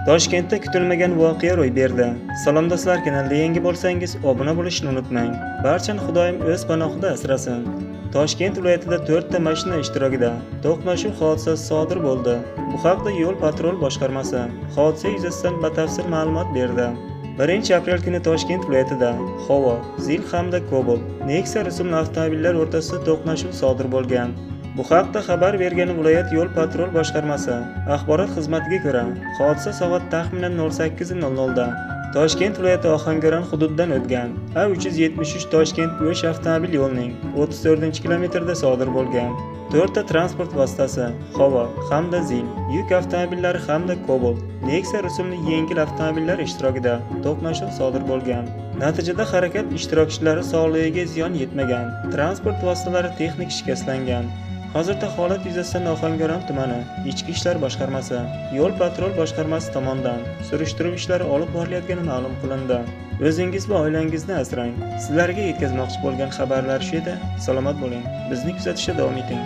Toshkentda kutilmagan voqea ro'y berdi. Salom do'stlar, kanalga yangi bo'lsangiz obuna bo'lishni unutmang. Barchani Xudoyim o'z panohida asrasin. Toshkent viloyatida 4 ta mashina ishtirokida to'qnashuv hodisasi sodir bo'ldi. Bu haqda yo'l-patrul boshqarmasi hodisa yuzasidan batafsil ma'lumot berdi. 1-aprel kuni Toshkent viloyatida Howo, Zil hamda Cobalt Nexia rusumli avtomobillar o'rtasida to'qnashuv sodir bo'lgan. Bu haqda xabar bergan viloyat yo'l-patrul boshqarmasi axborot xizmatiga ko'ra, hodisa soat taxminan 08:00 da Toshkent viloyati Ohangaron hududidan o'tgan A373 Toshkent-O'sh avtomobil yo'lining 34-kilometrida sodir bo'lgan. 4 ta transport vositasi Howo hamda Zil, yuk avtomobillari hamda Cobalt Nexia rusumli yengil avtomobillar ishtirokida to'qnashuv sodir bo'lgan. Natijada harakat ishtirokchilari sog'lig'iga ziyon yetmagan, transport vositalari texnik shikastlangan. Hozirda holat yuzasidan Ohangaron tumani Ichki ishlar boshqarmasi, yo'l-patrul boshqarmasi tomonidan surishtiruv ishlari olib borilayotgani ma'lum qilindi. O'zingiz va oilangizni asrang. Sizlarga yetkazmoqchi bo'lgan xabarlar shu edi. Salomat bo'ling. Bizni kuzatishda davom eting.